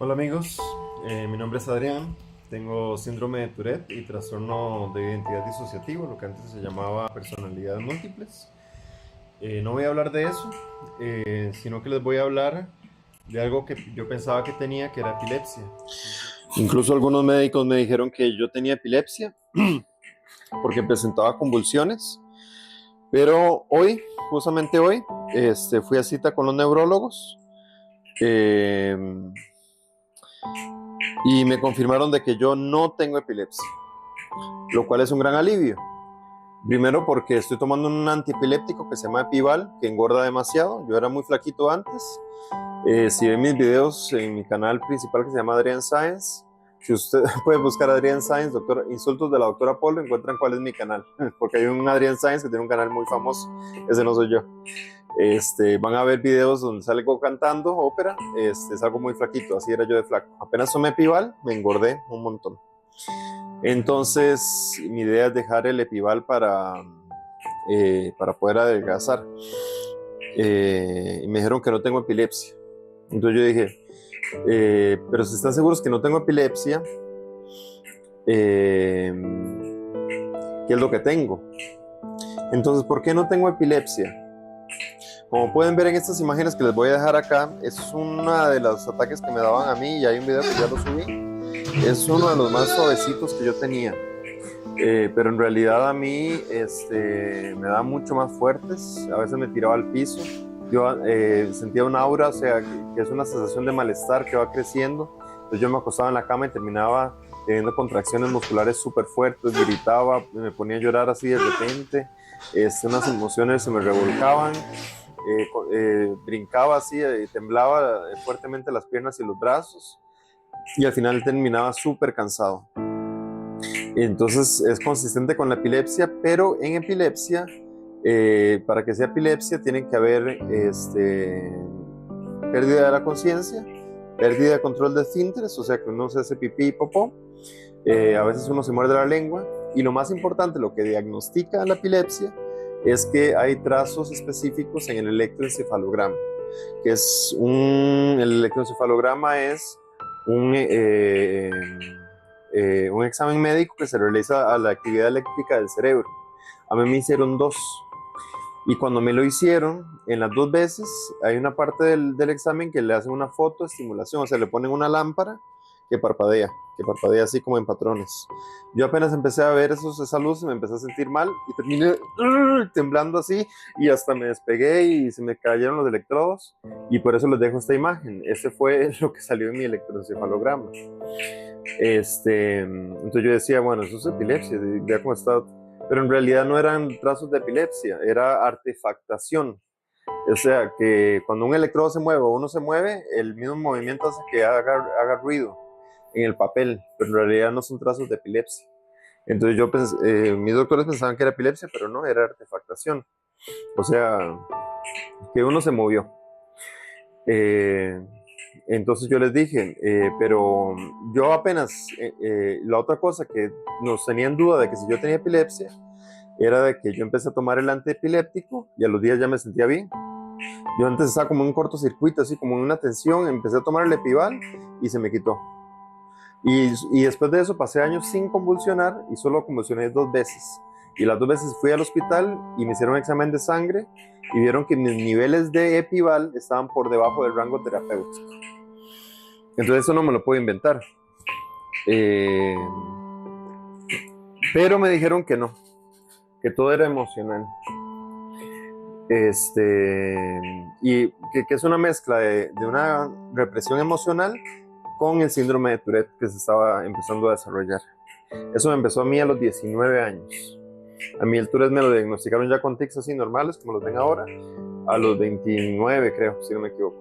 Hola amigos, mi nombre es Adrián, tengo síndrome de Tourette y trastorno de identidad disociativo, lo que antes se llamaba personalidades múltiples. No voy a hablar de eso, sino que les voy a hablar de algo que yo pensaba que tenía, que era epilepsia. Incluso algunos médicos me dijeron que yo tenía epilepsia porque presentaba convulsiones, pero hoy, justamente hoy, fui a cita con los neurólogos. eh, y me confirmaron de que yo no tengo epilepsia, lo cual es un gran alivio. Primero porque estoy tomando un antiepiléptico que se llama Epival, que engorda demasiado. Yo era muy flaquito antes. Si ven mis videos en mi canal principal que se llama Adrian Science, si usted puede buscar Adrian Science, doctor, insultos de la doctora Polo, encuentran cuál es mi canal. Porque hay un Adrian Science que tiene un canal muy famoso. Ese no soy yo. Van a ver videos donde salgo cantando ópera. Salgo muy flaquito, así era yo de flaco. Apenas tomé Epival, me engordé un montón. Entonces, mi idea es dejar el Epival para poder adelgazar. Y me dijeron que no tengo epilepsia. Entonces yo dije, pero si están seguros que no tengo epilepsia, ¿qué es lo que tengo? Entonces, ¿por qué no tengo epilepsia? Como pueden ver en estas imágenes que les voy a dejar acá, es uno de los ataques que me daban a mí y hay un video que ya lo subí. Es uno de los más suavecitos que yo tenía. Pero en realidad a mí me da mucho más fuertes, a veces me tiraba al piso, yo sentía un aura, o sea, que es una sensación de malestar que va creciendo, entonces yo me acostaba en la cama y terminaba teniendo contracciones musculares súper fuertes, gritaba, me ponía a llorar así de repente, unas emociones se me revolcaban, brincaba así, temblaba fuertemente las piernas y los brazos y al final terminaba súper cansado. Entonces es consistente con la epilepsia, pero en epilepsia, para que sea epilepsia, tiene que haber pérdida de la conciencia, pérdida de control de esfínteres, o sea que uno se hace pipí y popó, a veces uno se muerde la lengua, y lo más importante, lo que diagnostica la epilepsia, es que hay trazos específicos en el electroencefalograma, que es el electroencefalograma es un, eh, un examen médico que se realiza a la actividad eléctrica del cerebro. A mí me hicieron dos. Y cuando me lo hicieron, en las dos veces, hay una parte del examen que le hacen una fotoestimulación, o sea, le ponen una lámpara que parpadea así como en patrones. Yo apenas empecé a ver esa luz, me empecé a sentir mal y terminé temblando así y hasta me despegué y se me cayeron los electrodos y por eso les dejo esta imagen. Ese fue lo que salió en mi electroencefalograma. Entonces yo decía, bueno, eso es epilepsia, ya cómo está, pero en realidad no eran trazos de epilepsia, era artefactación. O sea, que cuando un electrodo se mueve o uno se mueve, el mismo movimiento hace que haga ruido en el papel, pero en realidad no son trazos de epilepsia. Entonces mis doctores pensaban que era epilepsia, pero no, era artefactación. O sea, que uno se movió. Eh, entonces yo les dije, pero yo apenas, la otra cosa que nos tenían duda de que si yo tenía epilepsia, era de que yo empecé a tomar el antiepiléptico y a los días ya me sentía bien. Yo antes estaba como en un cortocircuito, así como en una tensión, empecé a tomar el Epival y se me quitó. Y después de eso pasé años sin convulsionar y solo convulsioné dos veces. Y las dos veces fui al hospital y me hicieron un examen de sangre y vieron que mis niveles de Epival estaban por debajo del rango terapéutico. Entonces eso no me lo puedo inventar. Eh, pero me dijeron que no, que todo era emocional. Y que es una mezcla de una represión emocional con el síndrome de Tourette que se estaba empezando a desarrollar. Eso me empezó a mí a los 19 años. A mí el Tourette me lo diagnosticaron ya con tics así normales, como los ven ahora, a los 29 creo, si no me equivoco.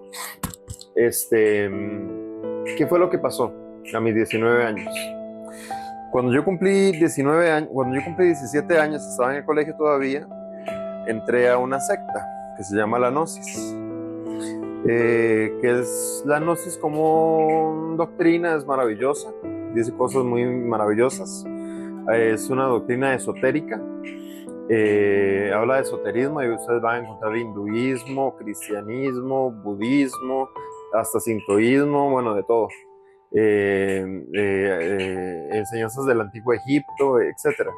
¿Qué fue lo que pasó a mis 19 años? Cuando yo cumplí 19 años, cuando yo cumplí 17 años, estaba en el colegio todavía, entré a una secta que se llama la Gnosis. Que es la Gnosis como doctrina, es maravillosa, dice cosas muy maravillosas, es una doctrina esotérica, habla de esoterismo y ustedes van a encontrar hinduismo, cristianismo, budismo, hasta sintoísmo, bueno, de todo. enseñanzas del antiguo Egipto, etcétera.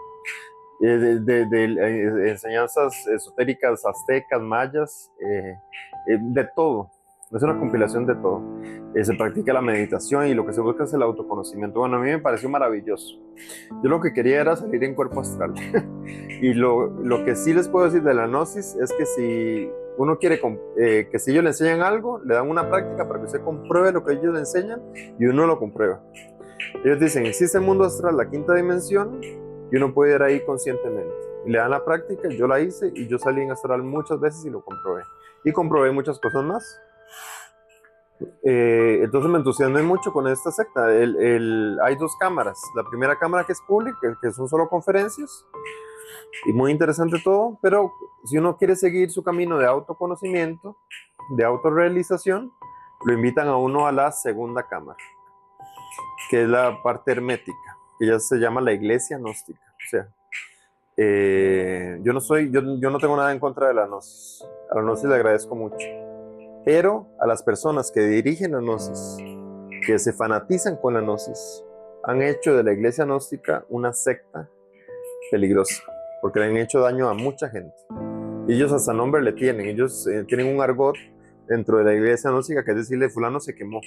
Enseñanzas esotéricas aztecas, mayas, de todo. Es una compilación de todo. Se practica la meditación y lo que se busca es el autoconocimiento. Bueno, a mí me pareció maravilloso. Yo lo que quería era salir en cuerpo astral. Y lo que sí les puedo decir de la gnosis es que si uno quiere que si ellos le enseñan algo, le dan una práctica para que usted compruebe lo que ellos le enseñan y uno lo comprueba. Ellos dicen, existe el mundo astral, la quinta dimensión, y uno puede ir ahí conscientemente. Y le dan la práctica, yo la hice y yo salí en astral muchas veces y lo comprobé. Y comprobé muchas cosas más. Entonces me entusiasmé mucho con esta secta. Hay dos cámaras. La primera cámara que es pública, que son solo conferencias, y muy interesante todo, pero si uno quiere seguir su camino de autoconocimiento, de autorrealización, lo invitan a uno a la segunda cámara, que es la parte hermética, que ya se llama la iglesia gnóstica. O sea, yo no tengo nada en contra de la gnosis. A la gnosis le agradezco mucho. Pero a las personas que dirigen la gnosis, que se fanatizan con la gnosis, han hecho de la iglesia gnóstica una secta peligrosa, porque le han hecho daño a mucha gente. Y ellos hasta nombre le tienen. Ellos tienen un argot dentro de la iglesia gnóstica que es decirle, fulano se quemó.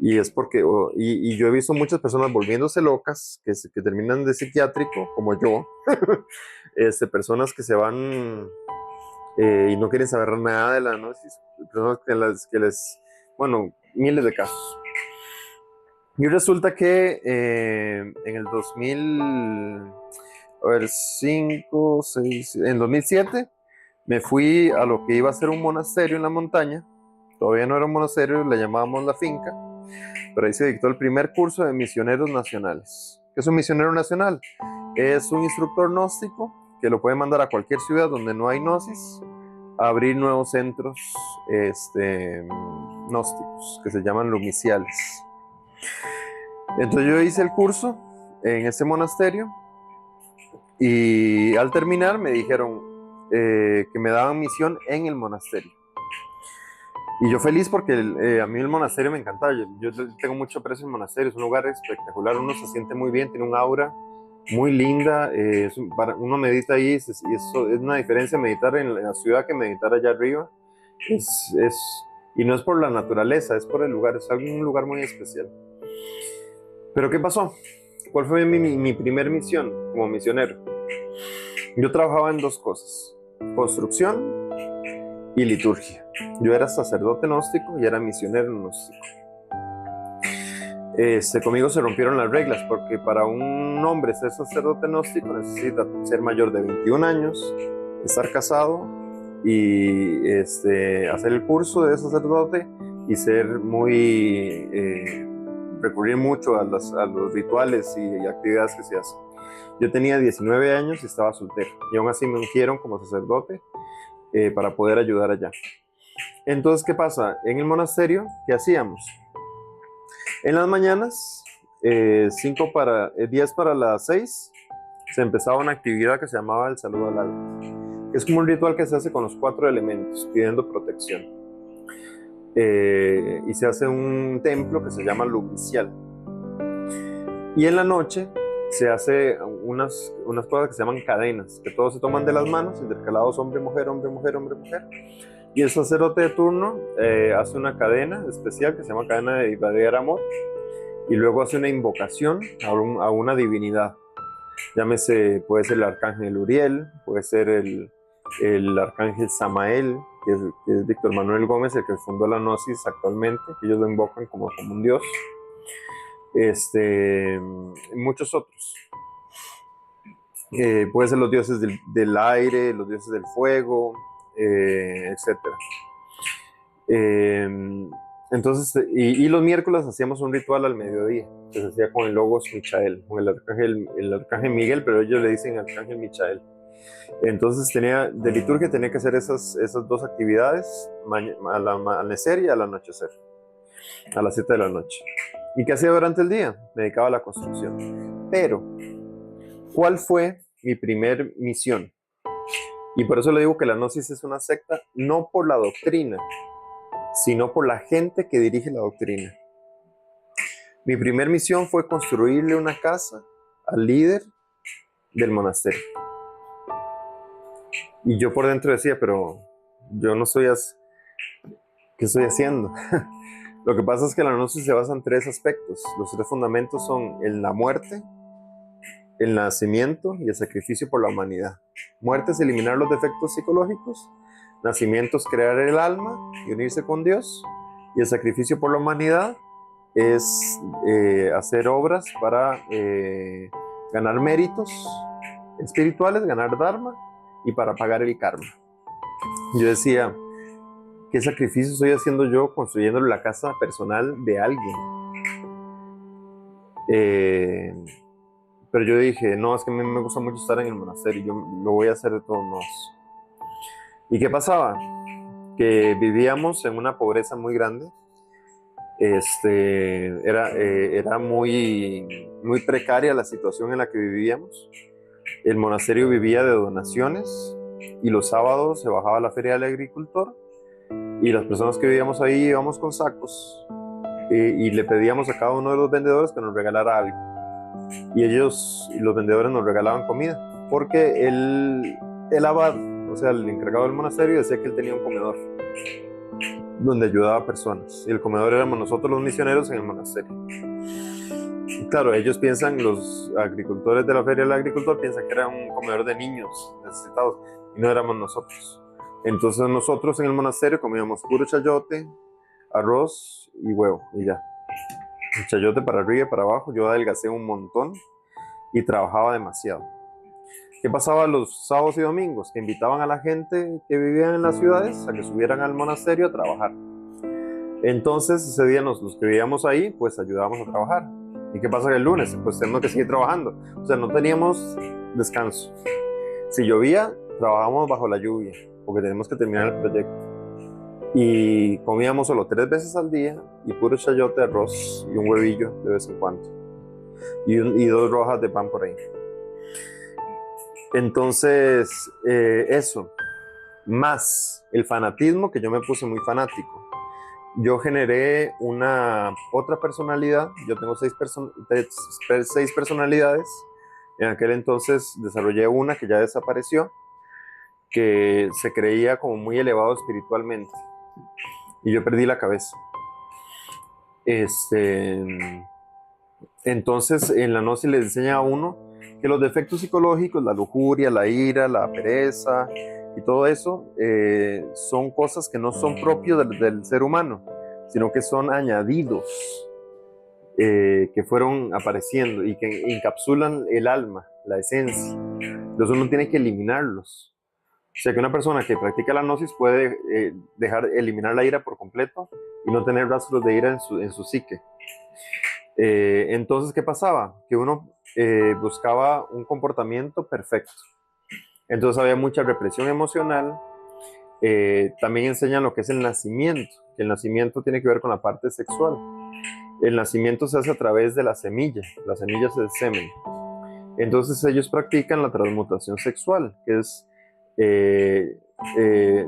Y es porque, y yo he visto muchas personas volviéndose locas, que terminan de psiquiátrico, como yo, personas que se van y no quieren saber nada de la gnosis, personas bueno, miles de casos. Y resulta que en el 2007, me fui a lo que iba a ser un monasterio en la montaña. Todavía no era un monasterio, le llamábamos la finca, pero ahí se dictó el primer curso de misioneros nacionales. ¿Qué es un misionero nacional? Es un instructor gnóstico que lo puede mandar a cualquier ciudad donde no hay gnosis a abrir nuevos centros gnósticos que se llaman lumiciales. Entonces yo hice el curso en ese monasterio y al terminar me dijeron que me daban misión en el monasterio. Y yo feliz porque a mí el monasterio me encantaba. Yo tengo mucho aprecio al monasterio, es un lugar espectacular, uno se siente muy bien, tiene un aura muy linda, uno medita ahí, y eso es una diferencia meditar en la ciudad que meditar allá arriba. Y no es por la naturaleza, es por el lugar, es un lugar muy especial. Pero ¿qué pasó? ¿Cuál fue mi primer misión como misionero? Yo trabajaba en dos cosas, construcción y liturgia. Yo era sacerdote gnóstico y era misionero gnóstico. Conmigo se rompieron las reglas porque para un hombre ser sacerdote gnóstico necesita ser mayor de 21 años, estar casado y hacer el curso de sacerdote y ser recurrir mucho a los rituales y actividades que se hacen. Yo tenía 19 años y estaba soltero y aún así me ungieron como sacerdote para poder ayudar allá. Entonces, ¿qué pasa? En el monasterio, ¿qué hacíamos? En las mañanas, 10 para las 6, se empezaba una actividad que se llamaba el saludo al alma. Es como un ritual que se hace con los 4 elementos, pidiendo protección. Y se hace un templo que se llama lumicial. Y en la noche se hace unas cosas que se llaman cadenas, que todos se toman de las manos, intercalados hombre-mujer, hombre-mujer, hombre-mujer. Y el sacerdote de turno hace una cadena especial que se llama cadena de irradiar amor y luego hace una invocación a una divinidad. Llámese, puede ser el arcángel Uriel, puede ser el arcángel Samael, que es Víctor Manuel Gómez, el que fundó la gnosis actualmente, que ellos lo invocan como un dios. Muchos otros. Puede ser los dioses del aire, los dioses del fuego, etcétera. Entonces, y los miércoles hacíamos un ritual al mediodía, que se hacía con el Logos Michael, con el arcángel Miguel, pero ellos le dicen arcángel Michael. Entonces de liturgia tenía que hacer esas dos actividades, al amanecer y al anochecer, a las 7 de la noche. ¿Y qué hacía durante el día? Me dedicaba a la construcción. Pero, ¿cuál fue mi primer misión? Y por eso le digo que la gnosis es una secta, no por la doctrina, sino por la gente que dirige la doctrina. Mi primer misión fue construirle una casa al líder del monasterio. Y yo por dentro decía, pero yo no soy así. ¿Qué estoy haciendo? Lo que pasa es que la gnosis se basa en 3 aspectos. Los 3 fundamentos son la muerte, el nacimiento y el sacrificio por la humanidad. Muerte es eliminar los defectos psicológicos. Nacimiento es crear el alma y unirse con Dios. Y el sacrificio por la humanidad es hacer obras para ganar méritos espirituales, ganar dharma y para pagar el karma. Yo decía, ¿qué sacrificio estoy haciendo yo construyéndole la casa personal de alguien? Pero yo dije, no, es que a mí me gusta mucho estar en el monasterio, yo lo voy a hacer de todos modos. ¿Y qué pasaba? Que vivíamos en una pobreza muy grande. Era muy precaria la situación en la que vivíamos. El monasterio vivía de donaciones y los sábados se bajaba a la feria del agricultor y las personas que vivíamos ahí íbamos con sacos y le pedíamos a cada uno de los vendedores que nos regalara algo. Y los vendedores nos regalaban comida porque el abad, o sea, el encargado del monasterio, decía que él tenía un comedor donde ayudaba a personas. Y el comedor éramos nosotros los misioneros en el monasterio. Y claro, ellos piensan, los agricultores de la feria del agricultor piensan que era un comedor de niños necesitados y no éramos nosotros. Entonces nosotros en el monasterio comíamos puro chayote, arroz y huevo y ya. El chayote para arriba y para abajo, yo adelgacé un montón y trabajaba demasiado. ¿Qué pasaba los sábados y domingos? Que invitaban a la gente que vivía en las ciudades a que subieran al monasterio a trabajar. Entonces ese día los que vivíamos ahí, pues ayudábamos a trabajar. ¿Y qué pasa el lunes? Pues tenemos que seguir trabajando. O sea, no teníamos descanso. Si llovía, trabajábamos bajo la lluvia, porque tenemos que terminar el proyecto. Y comíamos solo 3 veces al día y puro chayote, arroz y un huevillo de vez en cuando. Y 2 rojas de pan por ahí. Entonces, eso, más el fanatismo, que yo me puse muy fanático. Yo generé otra personalidad. Yo tengo 6 personalidades. En aquel entonces desarrollé una que ya desapareció, que se creía como muy elevado espiritualmente. Y yo perdí la cabeza. Entonces, en la gnosis le enseña a uno que los defectos psicológicos, la lujuria, la ira, la pereza y todo eso son cosas que no son propios del ser humano, sino que son añadidos, que fueron apareciendo y que encapsulan el alma, la esencia. Entonces uno tiene que eliminarlos. O sea que una persona que practica la gnosis puede eliminar la ira por completo y no tener rastros de ira en su psique. Entonces, ¿qué pasaba? Que uno buscaba un comportamiento perfecto. Entonces había mucha represión emocional. También enseñan lo que es el nacimiento. El nacimiento tiene que ver con la parte sexual. El nacimiento se hace a través de la semilla. La semilla es el semen. Entonces ellos practican la transmutación sexual, que es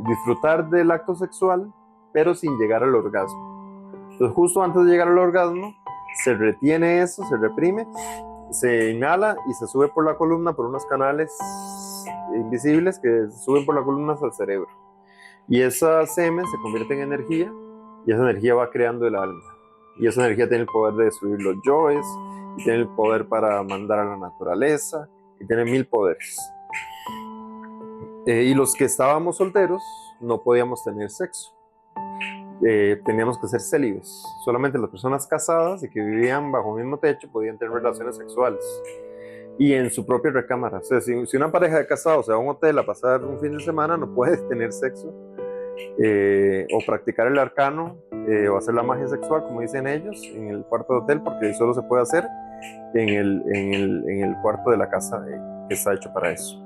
disfrutar del acto sexual, pero sin llegar al orgasmo. Entonces justo antes de llegar al orgasmo, se retiene eso, se reprime, se inhala y se sube por la columna por unos canales invisibles que suben por la columna hasta el cerebro. Y esa semen se convierte en energía y esa energía va creando el alma. Y esa energía tiene el poder de destruir los yoes, y tiene el poder para mandar a la naturaleza, y tiene 1000 poderes. Y los que estábamos solteros no podíamos tener sexo. Teníamos que ser célibes. Solamente las personas casadas y que vivían bajo el mismo techo podían tener relaciones sexuales. Y en su propia recámara. O sea, si una pareja de casados se va a un hotel a pasar un fin de semana, no puede tener sexo. O practicar el arcano, o hacer la magia sexual, como dicen ellos, en el cuarto de hotel, porque solo se puede hacer en el cuarto de la casa que está hecho para eso.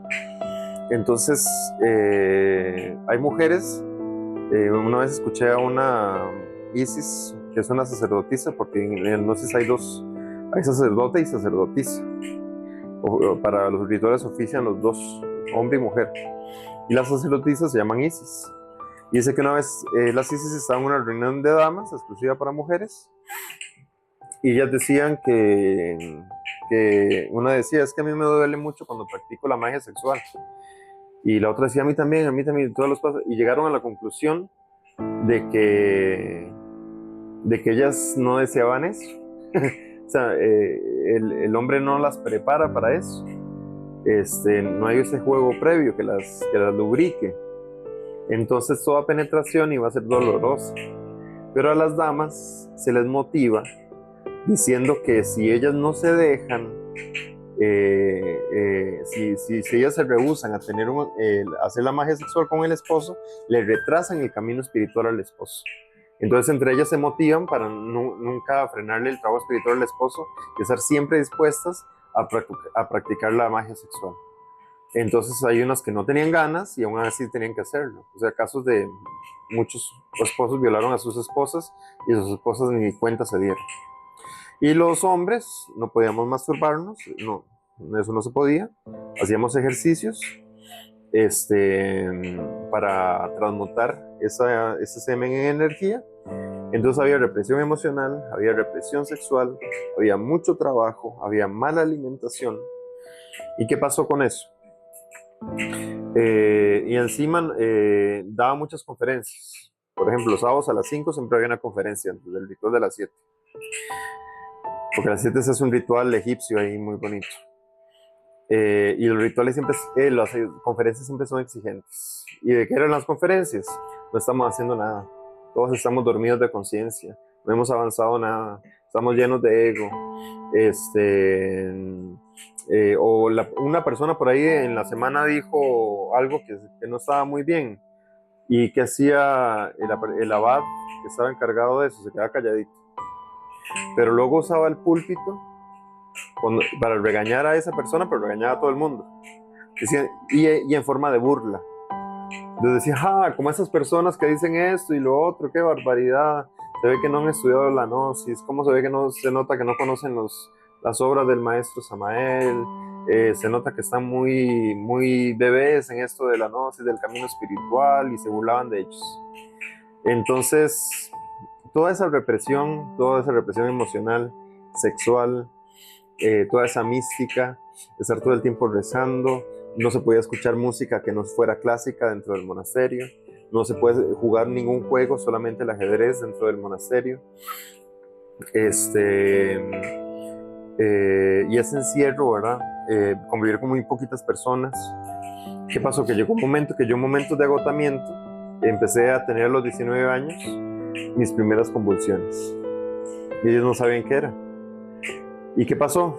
Entonces, hay mujeres. Una vez escuché a una Isis, que es una sacerdotisa, porque en el gnosis hay sacerdote y sacerdotisa. Para los rituales ofician los dos, hombre y mujer. Y las sacerdotisas se llaman Isis. Y dice que una vez las Isis estaban en una reunión de damas exclusiva para mujeres Y ellas decían que una decía, es que a mí me duele mucho cuando practico la magia sexual. Y la otra decía, a mí también, todos los pasos. Y llegaron a la conclusión de que ellas no deseaban eso. O sea, el hombre no las prepara para eso. No hay ese juego previo que las lubrique. Entonces toda penetración iba a ser dolorosa. Pero a las damas se les motiva diciendo que si ellas no se dejan, si ellas se rehúsan a hacer la magia sexual con el esposo, le retrasan el camino espiritual al esposo. Entonces entre ellas se motivan para nunca frenarle el trabajo espiritual al esposo y estar siempre dispuestas a practicar la magia sexual. Entonces hay unas que no tenían ganas y aún así tenían que hacerlo. O sea, casos de muchos esposos violaron a sus esposas y sus esposas ni cuenta se dieron. Y los hombres no podíamos masturbarnos, no, eso no se podía. Hacíamos ejercicios para transmutar ese semen en energía. Entonces había represión emocional, había represión sexual, había mucho trabajo, había mala alimentación. ¿Y qué pasó con eso? Y encima daba muchas conferencias. Por ejemplo, los sábados a las 5 siempre había una conferencia antes del ritual de las 7. Porque a las 7 se hace un ritual egipcio ahí muy bonito. Y los rituales siempre, las conferencias siempre son exigentes. ¿Y de qué eran las conferencias? No estamos haciendo nada. Todos estamos dormidos de conciencia. No hemos avanzado nada. Estamos llenos de ego. Una persona por ahí en la semana dijo algo que no estaba muy bien. ¿Y que hacía el abad que estaba encargado de eso? Se quedaba calladito. Pero luego usaba el púlpito para regañar a esa persona, pero regañaba a todo el mundo. Decía, y en forma de burla. Entonces decía, como esas personas que dicen esto y lo otro, qué barbaridad. Se ve que no han estudiado la gnosis. ¿Cómo se ve que no se nota que no conocen las obras del maestro Samael? Se nota que están muy, muy bebés en esto de la gnosis, del camino espiritual, y se burlaban de ellos. Entonces, toda esa represión emocional, sexual, toda esa mística, estar todo el tiempo rezando, no se podía escuchar música que no fuera clásica dentro del monasterio, no se puede jugar ningún juego, solamente el ajedrez dentro del monasterio. Y ese encierro, ¿verdad? Convivir con muy poquitas personas. ¿Qué pasó? Que llegó un momento que yo, en momentos de agotamiento, empecé a tener a los 19 años mis primeras convulsiones. Y ellos no sabían qué era. ¿Y qué pasó?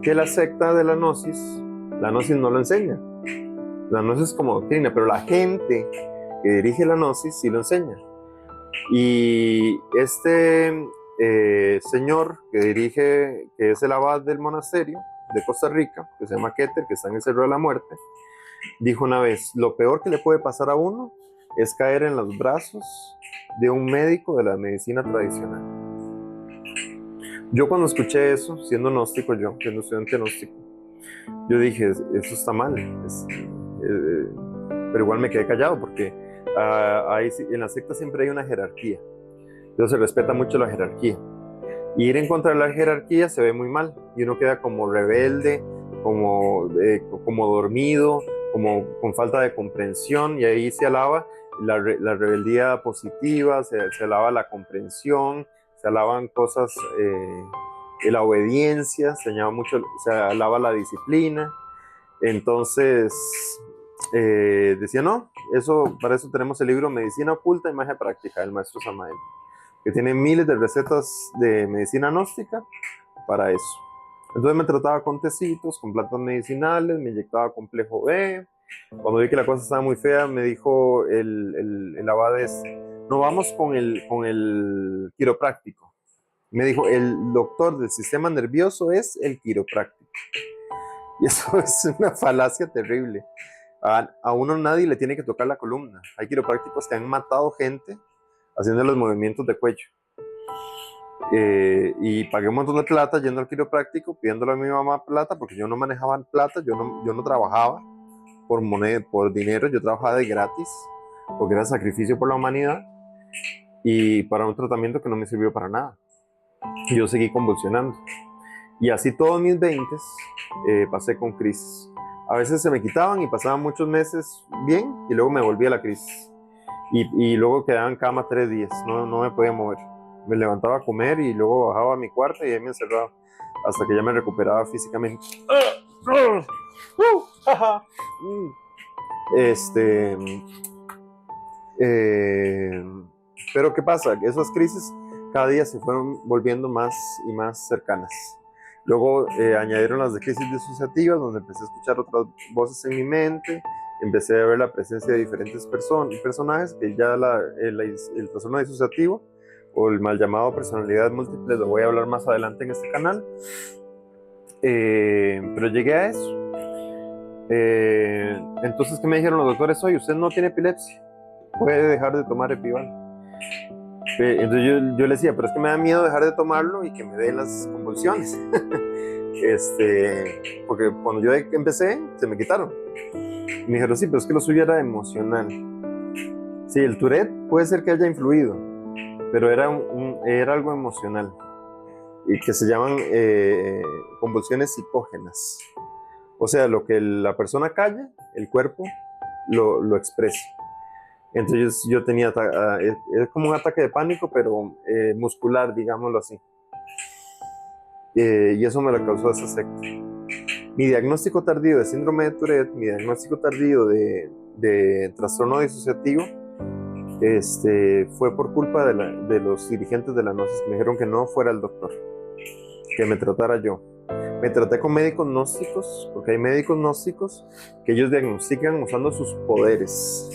Que la secta de la gnosis no lo enseña. La gnosis es como doctrina, pero la gente que dirige la gnosis sí lo enseña. Y este señor que es el abad del monasterio de Costa Rica, que se llama Keter, que está en el Cerro de la Muerte, dijo una vez, lo peor que le puede pasar a uno es caer en los brazos de un médico de la medicina tradicional. Yo cuando escuché eso, siendo gnóstico siendo estudiante gnóstico, yo dije, eso está mal, pero igual me quedé callado porque en la secta siempre hay una jerarquía. Entonces se respeta mucho la jerarquía. Y ir en contra de la jerarquía se ve muy mal. Y uno queda como rebelde, como dormido, como con falta de comprensión. Y ahí se alaba la rebeldía positiva, se alaba la comprensión, se alaban cosas, la obediencia, se alaba la disciplina. Entonces decía, no, para eso tenemos el libro Medicina Oculta y Magia Práctica del maestro Samael, que tiene miles de recetas de medicina gnóstica para eso. Entonces me trataba con tecitos, con plantas medicinales, me inyectaba complejo B. Cuando vi que la cosa estaba muy fea, me dijo el abad no vamos con el quiropráctico. Me dijo, el doctor del sistema nervioso es el quiropráctico. Y eso es una falacia terrible. A uno nadie le tiene que tocar la columna. Hay quiroprácticos que han matado gente haciendo los movimientos de cuello. Y pagué un montón de plata yendo al quiropráctico, pidiéndole a mi mamá plata, porque yo no manejaba plata, yo no trabajaba por dinero, yo trabajaba de gratis, porque era sacrificio por la humanidad, y para un tratamiento que no me sirvió para nada. y yo seguí convulsionando. Y así todos mis 20 pasé con crisis. A veces se me quitaban y pasaban muchos meses bien y luego me volvía la crisis. Y luego quedaba en cama 3 días, no me podía mover. Me levantaba a comer y luego bajaba a mi cuarto y ahí me encerraba hasta que ya me recuperaba físicamente. Pero ¿qué pasa? Esas crisis cada día se fueron volviendo más y más cercanas. Luego añadieron las de crisis disociativas, donde empecé a escuchar otras voces en mi mente, empecé a ver la presencia de diferentes personajes, que ya el trastorno disociativo o el mal llamado personalidad múltiple lo voy a hablar más adelante en este canal. Pero llegué a eso. Entonces, ¿qué me dijeron los doctores? Oye, usted no tiene epilepsia, puede dejar de tomar Epival. Entonces yo le decía, pero es que me da miedo dejar de tomarlo y que me den las convulsiones. Porque cuando yo empecé, se me quitaron. Y me dijeron, sí, pero es que lo suyo era emocional. Sí, el Tourette puede ser que haya influido, pero era algo emocional, y que se llaman convulsiones psicógenas. O sea, lo que la persona calla, el cuerpo lo expresa. Entonces yo tenía, es como un ataque de pánico, pero muscular, digámoslo así. Y eso me lo causó esa secta. Mi diagnóstico tardío de síndrome de Tourette, mi diagnóstico tardío de trastorno disociativo, fue por culpa de los dirigentes de la Gnosis, que me dijeron que no fuera el doctor, que me tratara yo. Me traté con médicos gnósticos, porque hay médicos gnósticos que ellos diagnostican usando sus poderes.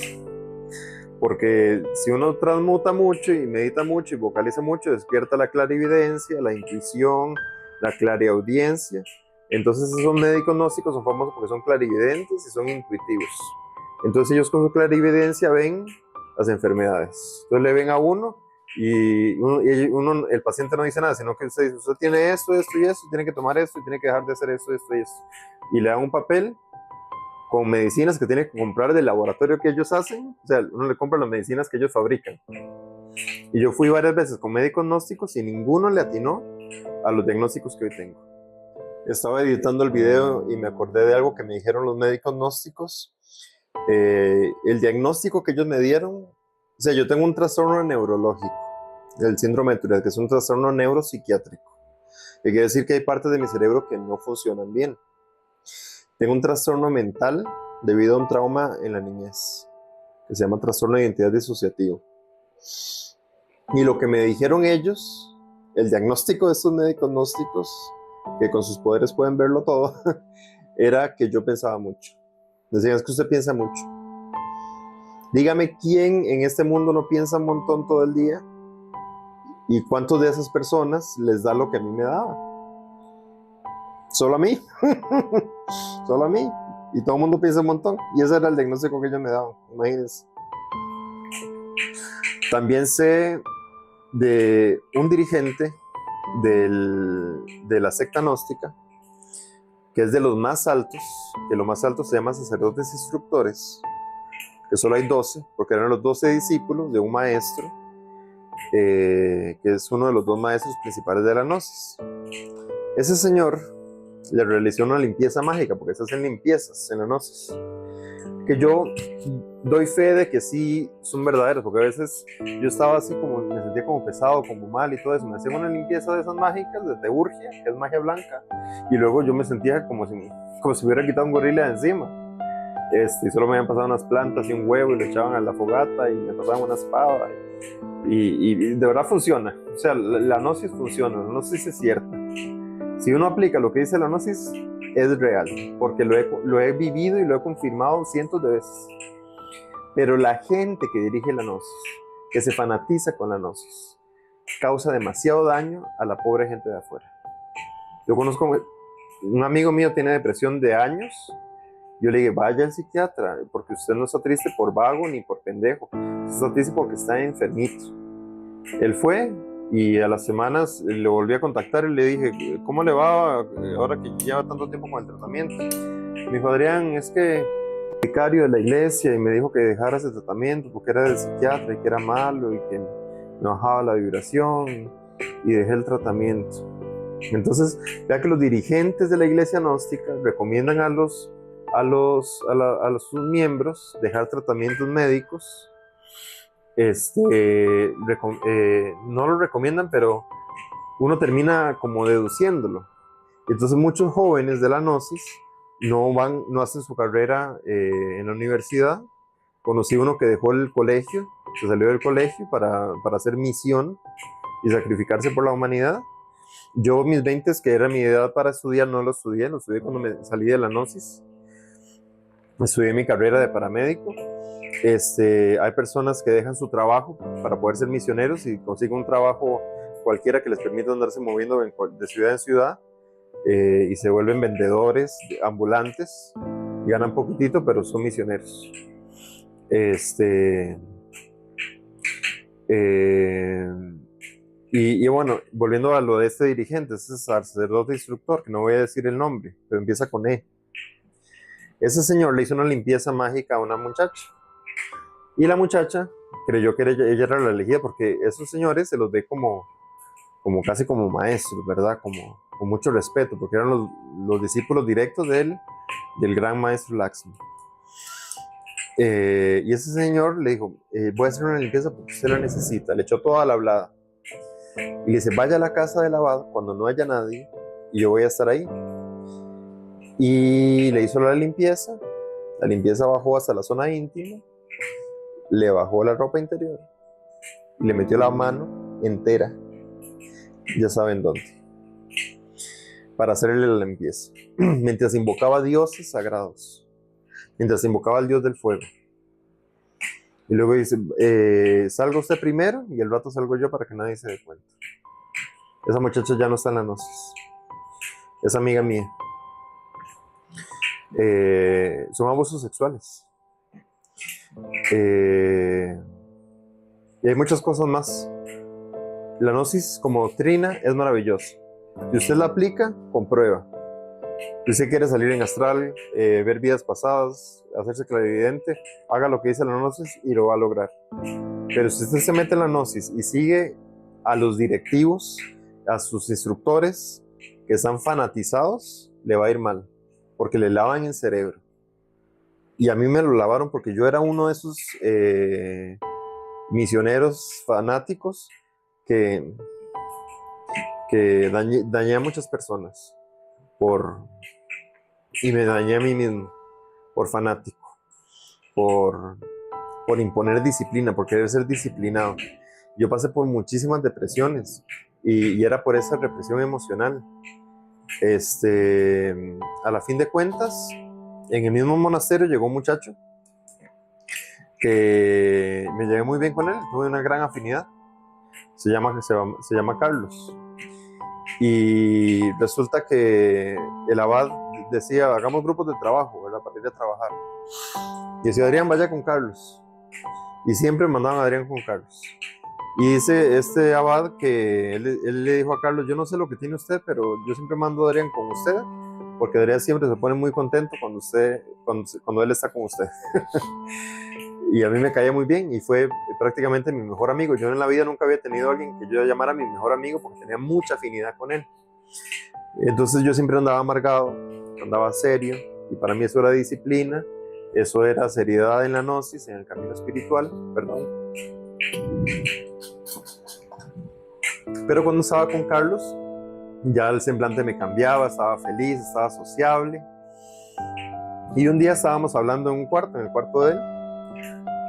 Porque si uno transmuta mucho y medita mucho y vocaliza mucho, despierta la clarividencia, la intuición, la clariaudiencia. Entonces esos médicos gnósticos son famosos porque son clarividentes y son intuitivos. Entonces ellos con su clarividencia ven las enfermedades. Entonces le ven a uno y el paciente no dice nada, sino que usted dice, usted tiene esto, esto y esto, tiene que tomar esto y tiene que dejar de hacer esto, esto y esto. Y le dan un papel con medicinas que tiene que comprar del laboratorio que ellos hacen. O sea, uno le compra las medicinas que ellos fabrican. Y yo fui varias veces con médicos gnósticos y ninguno le atinó a los diagnósticos que hoy tengo. Estaba editando el video y me acordé de algo que me dijeron los médicos gnósticos. El diagnóstico que ellos me dieron, o sea, yo tengo un trastorno neurológico, el síndrome de Tourette, que es un trastorno neuropsiquiátrico, que quiere decir que hay partes de mi cerebro que no funcionan bien. Tengo un trastorno mental debido a un trauma en la niñez, que se llama trastorno de identidad disociativo. Y lo que me dijeron ellos, el diagnóstico de estos médicos gnósticos, que con sus poderes pueden verlo todo, era que yo pensaba mucho. Decían, es que usted piensa mucho. Dígame quién en este mundo no piensa un montón todo el día y cuántos de esas personas les da lo que a mí me daba. Solo a mí. Solo a mí. Y todo el mundo piensa un montón. Y ese era el diagnóstico que ellos me daban. Imagínense. También sé de un dirigente de la secta gnóstica, que es de los más altos, que los más altos se llaman sacerdotes instructores, que solo hay 12, porque eran los 12 discípulos de un maestro, que es uno de los 2 maestros principales de la Gnosis. Ese señor le realizó una limpieza mágica, porque se hacen limpiezas en la Gnosis, que yo doy fe de que sí son verdaderos, porque a veces yo estaba así como, me sentía como pesado, como mal y todo eso, me hacían una limpieza de esas mágicas, de teurgia, que es magia blanca, y luego yo me sentía como si hubiera quitado un gorila de encima, y solo me habían pasado unas plantas y un huevo y lo echaban a la fogata y me pasaban una espada, y de verdad funciona, o sea, la Gnosis funciona, la Gnosis es cierta. Si uno aplica lo que dice la Gnosis, es real, porque lo he vivido y lo he confirmado cientos de veces. Pero la gente que dirige la Gnosis, que se fanatiza con la Gnosis, causa demasiado daño a la pobre gente de afuera. Yo conozco un amigo mío, tiene depresión de años. Yo le dije, vaya al psiquiatra, porque usted no está triste por vago ni por pendejo, está triste porque está enfermito. Él fue y a las semanas le volví a contactar y le dije, ¿cómo le va ahora que lleva tanto tiempo con el tratamiento? Me dijo, Adrián, es que el vicario de la iglesia y me dijo que dejara ese tratamiento porque era del psiquiatra y que era malo y que me bajaba la vibración y dejé el tratamiento. Entonces, vea que los dirigentes de la iglesia gnóstica recomiendan sus miembros dejar tratamientos médicos. No lo recomiendan, pero uno termina como deduciéndolo. Entonces muchos jóvenes de la gnosis no hacen su carrera en la universidad. Conocí uno que dejó el colegio, se salió del colegio para hacer misión y sacrificarse por la humanidad. Yo, mis 20, que era mi edad para estudiar, no lo estudié cuando me salí de la gnosis. Estudié mi carrera de paramédico. Hay personas que dejan su trabajo para poder ser misioneros y consiguen un trabajo cualquiera que les permita andarse moviendo de ciudad en ciudad y se vuelven vendedores ambulantes y ganan poquitito, pero son misioneros. Y bueno, volviendo a lo de este dirigente, ese sacerdote instructor, que no voy a decir el nombre, pero empieza con E. Ese señor le hizo una limpieza mágica a una muchacha. Y la muchacha creyó que ella era la elegida, porque esos señores se los ve como casi como maestros, ¿verdad? Con mucho respeto, porque eran los discípulos directos del gran maestro Lakshmi. Y ese señor le dijo, voy a hacer una limpieza porque usted la necesita. Le echó toda la hablada. Y le dice, vaya a la casa del abad cuando no haya nadie y yo voy a estar ahí. Y le hizo la limpieza. La limpieza bajó hasta la zona íntima, le bajó la ropa interior y le metió la mano entera, ya saben dónde, para hacerle la limpieza. Mientras invocaba dioses sagrados, mientras invocaba al dios del fuego. Y luego dice, salga usted primero y el rato salgo yo para que nadie se dé cuenta. Esa muchacha ya no está en la gnosis, es amiga mía. Son abusos sexuales. Y hay muchas cosas más. La gnosis como doctrina es maravillosa. Si usted la aplica, comprueba. Si usted quiere salir en astral, ver vidas pasadas, hacerse clarividente, haga lo que dice la gnosis y lo va a lograr. Pero si usted se mete en la gnosis y sigue a los directivos, a sus instructores que están fanatizados, le va a ir mal, porque le lavan el cerebro. Y a mí me lo lavaron porque yo era uno de esos misioneros fanáticos que dañé a muchas personas y me dañé a mí mismo por fanático, por imponer disciplina, por querer ser disciplinado. Yo pasé por muchísimas depresiones y era por esa represión emocional. A la fin de cuentas, en el mismo monasterio llegó un muchacho que me llevé muy bien con él, tuve una gran afinidad. Se llama Carlos. Y resulta que el abad decía, hagamos grupos de trabajo, ¿verdad? Para ir a trabajar. Y decía, Adrián, vaya con Carlos. Y siempre mandaban a Adrián con Carlos. Y dice este abad que él le dijo a Carlos, yo no sé lo que tiene usted, pero yo siempre mando a Adrián con usted, porque Adrián siempre se pone muy contento cuando él está con usted. Y a mí me caía muy bien y fue prácticamente mi mejor amigo. Yo en la vida nunca había tenido a alguien que yo llamara mi mejor amigo porque tenía mucha afinidad con él. Entonces yo siempre andaba amargado, andaba serio, y para mí eso era disciplina, eso era seriedad en la gnosis, en el camino espiritual, perdón. Pero cuando estaba con Carlos, ya el semblante me cambiaba, estaba feliz, estaba sociable. Y un día estábamos hablando en el cuarto de él,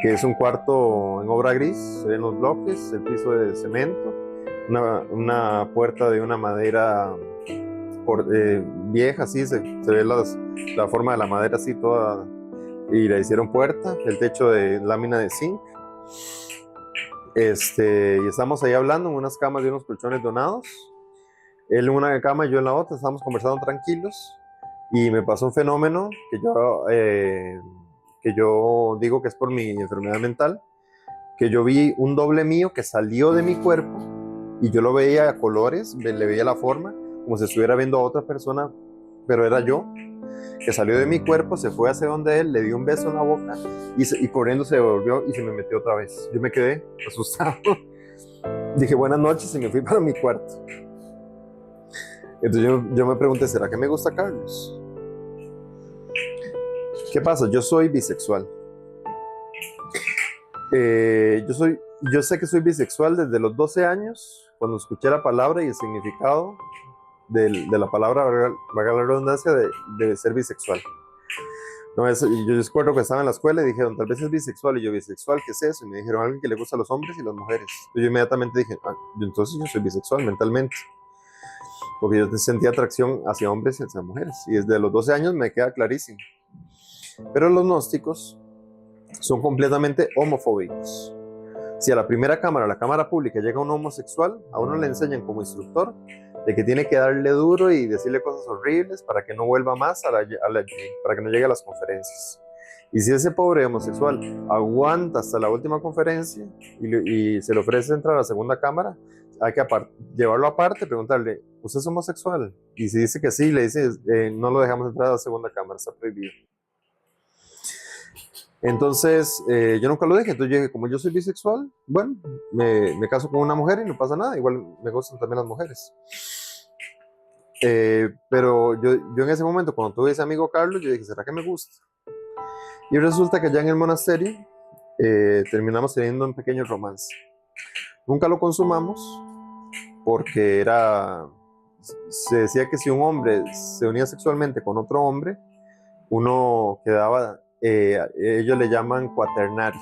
que es un cuarto en obra gris, se ven los bloques, el piso de cemento, una puerta de una madera vieja, así, se ve la forma de la madera así toda, y le hicieron puerta, el techo de lámina de zinc. Y estamos ahí hablando en unas camas y unos colchones donados. Él en una cama y yo en la otra, estábamos conversando tranquilos, y me pasó un fenómeno que yo digo que es por mi enfermedad mental, que yo vi un doble mío que salió de mi cuerpo y yo lo veía a colores, le veía la forma, como si estuviera viendo a otra persona, pero era yo, que salió de mi cuerpo, se fue hacia donde él, le dio un beso en la boca y corriendo se devolvió y se me metió otra vez. Yo me quedé asustado Dije buenas noches y me fui para mi cuarto. Entonces yo me pregunté, ¿será que me gusta Carlos? ¿Qué pasa? Yo soy bisexual. Yo sé que soy bisexual desde los 12 años, cuando escuché la palabra y el significado de la palabra, valga la redundancia, de ser bisexual. No, yo recuerdo que estaba en la escuela y dijeron, tal vez es bisexual. Y yo, ¿bisexual? ¿Qué es eso? Y me dijeron, alguien que le gusta a los hombres y las mujeres. Yo inmediatamente dije, entonces yo soy bisexual mentalmente. Porque yo sentía atracción hacia hombres y hacia mujeres. Y desde los 12 años me queda clarísimo. Pero los gnósticos son completamente homofóbicos. Si a la primera cámara, a la cámara pública, llega un homosexual, a uno le enseñan como instructor de que tiene que darle duro y decirle cosas horribles para que no vuelva más para que no llegue a las conferencias. Y si ese pobre homosexual aguanta hasta la última conferencia y se le ofrece entrar a la segunda cámara, hay que llevarlo aparte, preguntarle, ¿usted es homosexual? Y si dice que sí, le dice, no lo dejamos entrar a la segunda cámara, está prohibido. Entonces, yo nunca lo dije. Entonces yo dije, como yo soy bisexual, bueno, me caso con una mujer y no pasa nada. Igual me gustan también las mujeres. Pero yo en ese momento, cuando tuve ese amigo Carlos, yo dije, ¿será que me gusta? Y resulta que allá en el monasterio terminamos teniendo un pequeño romance. Nunca lo consumamos porque se decía que si un hombre se unía sexualmente con otro hombre, uno quedaba, ellos le llaman cuaternario.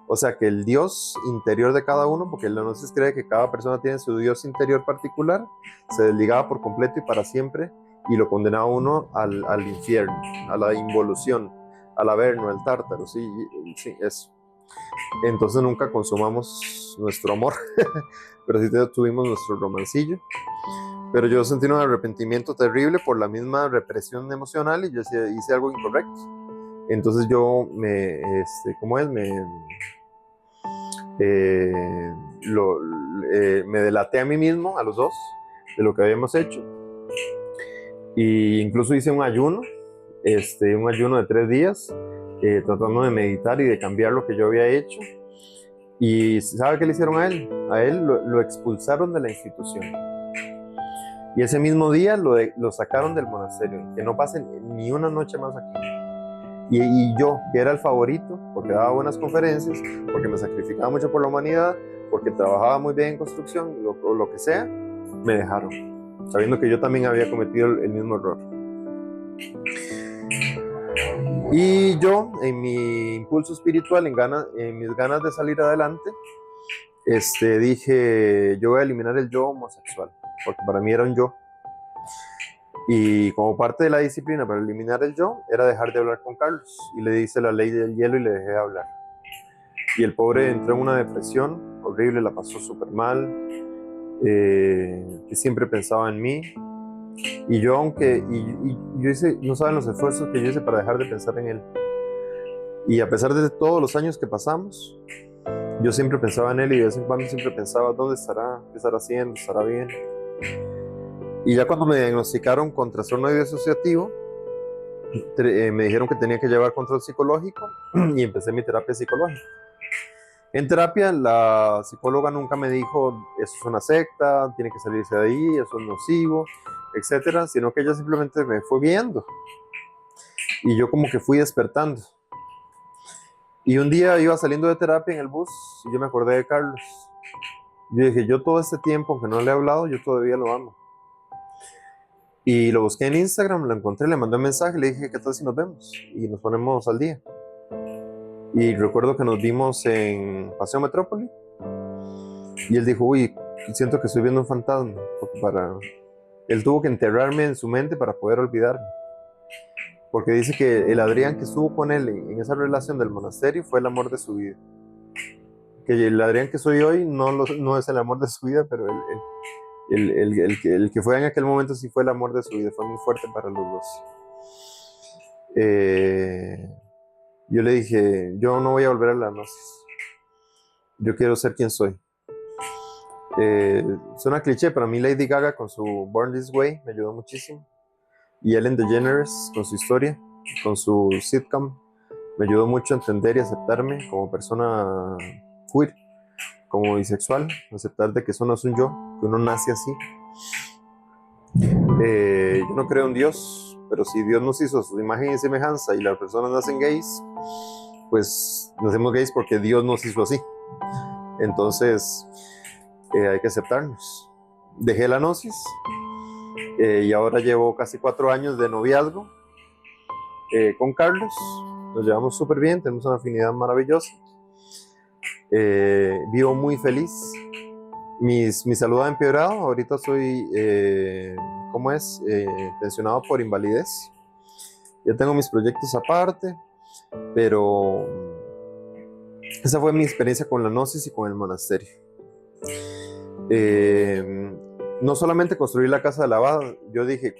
O sea que el Dios interior de cada uno, porque la gnosis cree que cada persona tiene su Dios interior particular, se desligaba por completo y para siempre y lo condenaba uno al infierno, a la involución, al averno, al tártaro, sí, eso. Entonces nunca consumamos nuestro amor, pero sí tuvimos nuestro romancillo. Pero yo sentí un arrepentimiento terrible por la misma represión emocional y yo hice algo incorrecto. Entonces yo me delaté a mí mismo, a los dos, de lo que habíamos hecho. Y incluso hice un ayuno de 3 días, tratando de meditar y de cambiar lo que yo había hecho. Y ¿sabe qué le hicieron a él? A él lo expulsaron de la institución. Y ese mismo día lo sacaron del monasterio, que no pasen ni una noche más aquí. Y yo, que era el favorito, porque daba buenas conferencias, porque me sacrificaba mucho por la humanidad, porque trabajaba muy bien en construcción, o lo que sea, me dejaron, sabiendo que yo también había cometido el mismo error. Y yo, en mi impulso espiritual, en mis ganas de salir adelante, dije, yo voy a eliminar el yo homosexual, porque para mí era un yo. Y como parte de la disciplina para eliminar el yo, era dejar de hablar con Carlos. Y le hice la ley del hielo y le dejé de hablar. Y el pobre entró en una depresión horrible, la pasó súper mal, que siempre pensaba en mí. Y yo, yo hice, no saben los esfuerzos que yo hice para dejar de pensar en él. Y a pesar de todos los años que pasamos, yo siempre pensaba en él y de vez en cuando siempre pensaba, ¿dónde estará? ¿Qué estará haciendo? ¿Estará bien? Y ya cuando me diagnosticaron con trastorno disociativo, me dijeron que tenía que llevar control psicológico y empecé mi terapia psicológica. En terapia, la psicóloga nunca me dijo, eso es una secta, tiene que salirse de ahí, eso es nocivo, etcétera, sino que ella simplemente me fue guiando. Y yo como que fui despertando. Y un día iba saliendo de terapia en el bus y yo me acordé de Carlos. Yo dije, yo todo este tiempo, aunque no le he hablado, yo todavía lo amo. Y lo busqué en Instagram, lo encontré, le mandé un mensaje, le dije, ¿qué tal si nos vemos? Y nos ponemos al día. Y recuerdo que nos vimos en Paseo Metrópoli. Y él dijo, uy, siento que estoy viendo un fantasma. Él tuvo que enterrarme en su mente para poder olvidarme. Porque dice que el Adrián que estuvo con él en esa relación del monasterio fue el amor de su vida. Que el Adrián que soy hoy no es el amor de su vida, pero el que fue en aquel momento sí fue el amor de su vida, fue muy fuerte para los dos. Yo le dije, yo no voy a volver a la gnosis, yo quiero ser quien soy. Suena cliché, pero a mí Lady Gaga con su Born This Way me ayudó muchísimo. Y Ellen DeGeneres con su historia, con su sitcom, me ayudó mucho a entender y aceptarme como persona queer. como bisexual, aceptar de que eso no es un yo, que uno nace así. Yo no creo en Dios, pero si Dios nos hizo a su imagen y semejanza y las personas nacen gays, pues nacemos gays porque Dios nos hizo así. Entonces hay que aceptarnos. Dejé la gnosis y ahora llevo casi 4 años de noviazgo con Carlos. Nos llevamos súper bien, tenemos una afinidad maravillosa. Vivo muy feliz. Mi salud ha empeorado. Ahorita soy, pensionado por invalidez. Ya tengo mis proyectos aparte, pero esa fue mi experiencia con la gnosis y con el monasterio. No solamente construir la casa del abad, yo dije,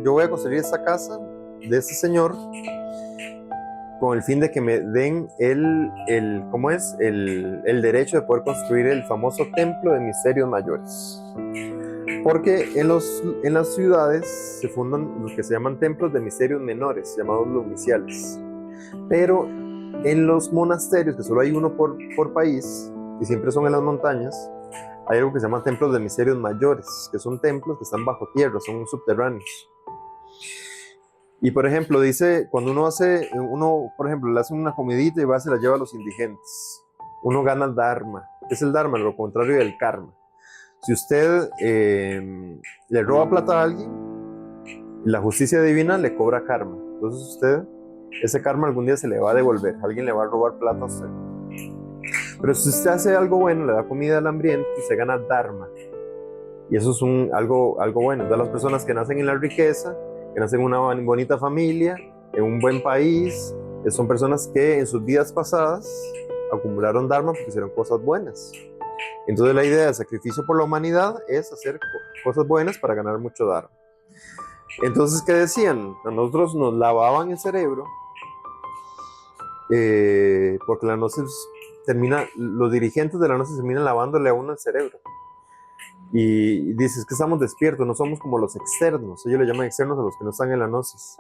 yo voy a construir esta casa de este señor con el fin de que me den el derecho de poder construir el famoso templo de misterios mayores. Porque en las ciudades se fundan los que se llaman templos de misterios menores, llamados lumiciales. Pero en los monasterios, que solo hay uno por país, y siempre son en las montañas, hay algo que se llama templos de misterios mayores, que son templos que están bajo tierra, son subterráneos. Y por ejemplo, dice, cuando uno por ejemplo, le hace una comidita y va y se la lleva a los indigentes, uno gana el dharma. ¿Qué es el dharma? Lo contrario del karma. Si usted le roba plata a alguien, la justicia divina le cobra karma. Entonces ese karma algún día se le va a devolver. Alguien le va a robar plata a usted. Pero si usted hace algo bueno, le da comida al hambriento, se gana dharma. Y eso es algo bueno. De las personas que nacen en la riqueza, que nacen en una bonita familia, en un buen país, son personas que en sus vidas pasadas acumularon dharma porque hicieron cosas buenas. Entonces la idea del sacrificio por la humanidad es hacer cosas buenas para ganar mucho dharma. Entonces, ¿qué decían? A nosotros nos lavaban el cerebro porque la gnosis los dirigentes de la gnosis terminan lavándole a uno el cerebro. Y dices que estamos despiertos, no somos como los externos. Ellos le llaman externos a los que no están en la gnosis,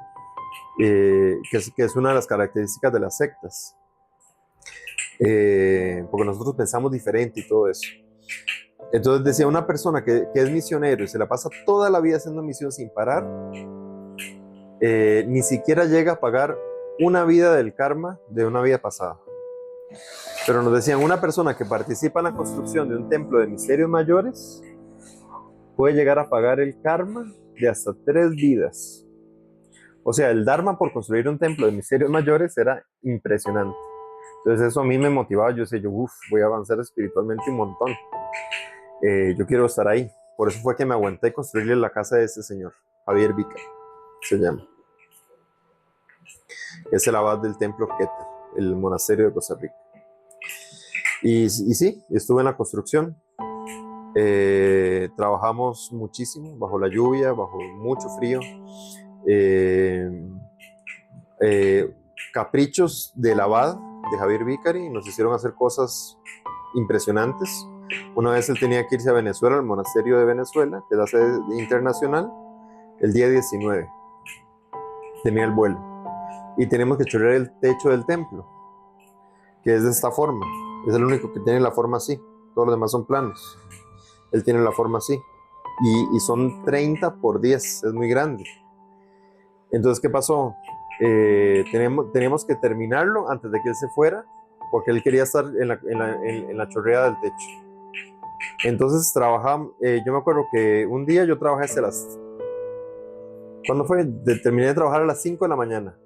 que es una de las características de las sectas. Porque nosotros pensamos diferente y todo eso. Entonces decía, una persona que es misionero y se la pasa toda la vida haciendo misión sin parar, ni siquiera llega a pagar una vida del karma de una vida pasada. Pero nos decían, una persona que participa en la construcción de un templo de misterios mayores puede llegar a pagar el karma de hasta 3 vidas. O sea, el dharma por construir un templo de misterios mayores era impresionante. Entonces eso a mí me motivaba. Yo decía, voy a avanzar espiritualmente un montón. Yo quiero estar ahí. Por eso fue que me aguanté construirle la casa de ese señor, Javier Vícar, se llama. Es el abad del templo Keter, el monasterio de Costa Rica. Y sí, estuve en la construcción. Trabajamos muchísimo, bajo la lluvia, bajo mucho frío. Caprichos del abad de Javier Vícari nos hicieron hacer cosas impresionantes. Una vez él tenía que irse a Venezuela, al monasterio de Venezuela, que es la sede internacional, el día 19. Tenía el vuelo. Y tenemos que chorrear el techo del templo, que es de esta forma. Es el único que tiene la forma así. Todos los demás son planos. Él tiene la forma así. Y son 30 por 10. Es muy grande. Entonces, ¿qué pasó? Teníamos que terminarlo antes de que él se fuera, porque él quería estar en la chorreada del techo. Entonces trabajamos. Yo me acuerdo que un día yo trabajé hasta ¿cuándo fue? Terminé de trabajar a las 5 de la mañana,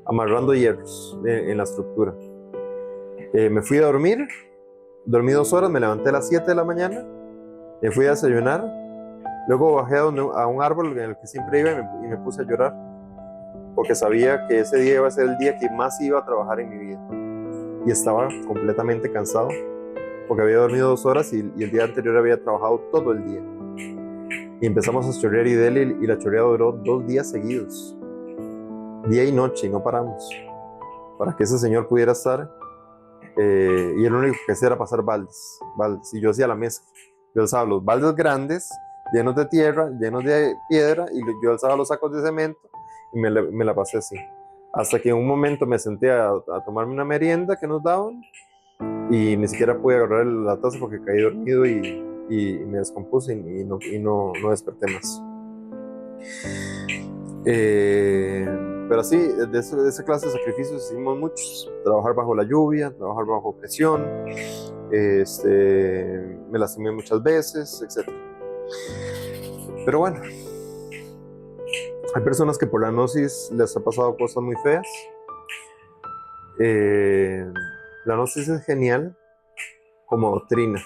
amarrando hierros en la estructura. Me fui a dormir, dormí 2 horas, me levanté a las 7 de la mañana, me fui a desayunar, luego bajé a un árbol en el que siempre iba y me puse a llorar, porque sabía que ese día iba a ser el día que más iba a trabajar en mi vida. Y estaba completamente cansado, porque había dormido 2 horas y el día anterior había trabajado todo el día. Y empezamos a chorrear y la chorreada duró 2 días seguidos, día y noche, y no paramos, para que ese señor pudiera estar. Y el único que hacía era pasar baldes, y yo hacía la mezcla. Yo alzaba los baldes grandes, llenos de tierra, llenos de piedra, y yo alzaba los sacos de cemento y me la pasé así. Hasta que en un momento me senté a tomarme una merienda que nos daban, y ni siquiera pude agarrar la taza porque caí dormido y me descompuse y no desperté más. Pero sí, de esa clase de sacrificios hicimos muchos. Trabajar bajo la lluvia, trabajar bajo presión, me lastimé muchas veces, etc. Pero bueno, hay personas que por la gnosis les ha pasado cosas muy feas. La gnosis es genial como doctrina,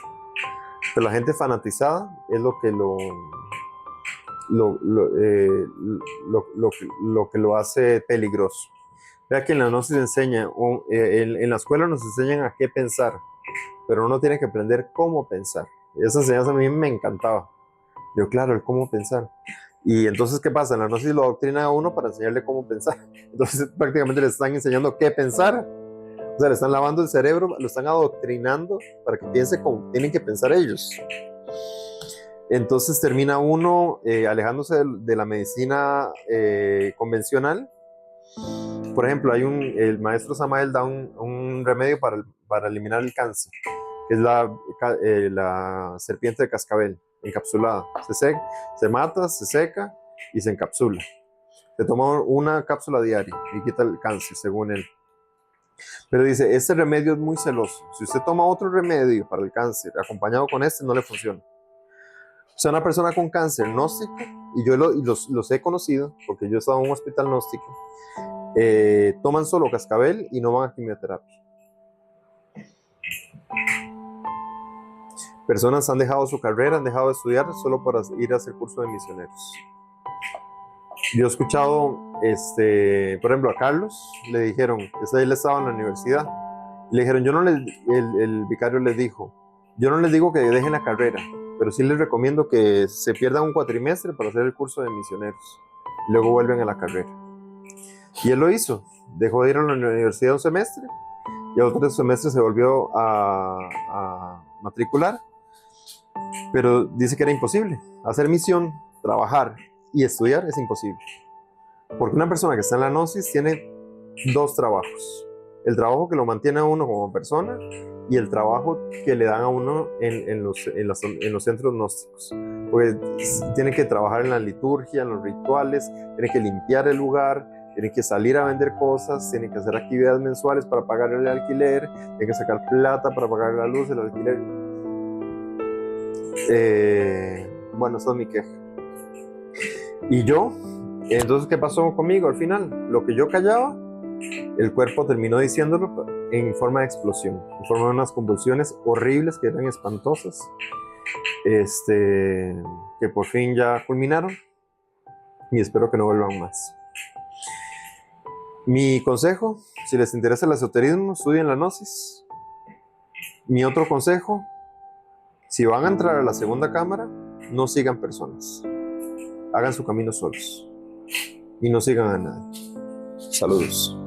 pero la gente fanatizada es lo que lo que lo hace peligroso. Vea que en la gnosis enseña, en la escuela nos enseñan a qué pensar, pero uno tiene que aprender cómo pensar. Esa enseñanza a mí me encantaba. Yo, claro, el cómo pensar. Y entonces, ¿qué pasa? En la gnosis lo adoctrina a uno para enseñarle cómo pensar. Entonces, prácticamente le están enseñando qué pensar. O sea, le están lavando el cerebro, lo están adoctrinando para que piense como tienen que pensar ellos. Entonces termina uno alejándose de la medicina convencional. Por ejemplo, el maestro Samael da un remedio para eliminar el cáncer, que es la serpiente de cascabel encapsulada. Se mata, se seca y se encapsula. Se toma una cápsula diaria y quita el cáncer, según él. Pero dice, este remedio es muy celoso. Si usted toma otro remedio para el cáncer acompañado con este, no le funciona. O sea, una persona con cáncer gnóstico, y yo los he conocido, porque yo he estado en un hospital gnóstico, toman solo cascabel y no van a quimioterapia. Personas han dejado su carrera, han dejado de estudiar solo para ir a hacer curso de misioneros. Yo he escuchado, por ejemplo, a Carlos, le dijeron, él estaba en la universidad, le dijeron, el vicario les dijo, yo no les digo que dejen la carrera, pero sí les recomiendo que se pierdan un cuatrimestre para hacer el curso de misioneros, y luego vuelven a la carrera. Y él lo hizo, dejó de ir a la universidad un semestre, y al otro semestre se volvió a matricular, pero dice que era imposible. Hacer misión, trabajar y estudiar es imposible. Porque una persona que está en la gnosis tiene dos trabajos. El trabajo que lo mantiene a uno como persona y el trabajo que le dan a uno en los centros gnósticos. Porque tiene que trabajar en la liturgia, en los rituales, tiene que limpiar el lugar, tiene que salir a vender cosas, tiene que hacer actividades mensuales para pagar el alquiler, tiene que sacar plata para pagar la luz, el alquiler. Bueno, esa es mi queja. Y yo, entonces, ¿qué pasó conmigo al final? Lo que yo callaba, el cuerpo terminó diciéndolo en forma de explosión, en forma de unas convulsiones horribles que eran espantosas, que por fin ya culminaron y espero que no vuelvan más. Mi consejo, si les interesa el esoterismo, estudien la gnosis. Mi otro consejo, si van a entrar a la segunda cámara, no sigan personas. Hagan su camino solos. Y no sigan a nadie. Saludos.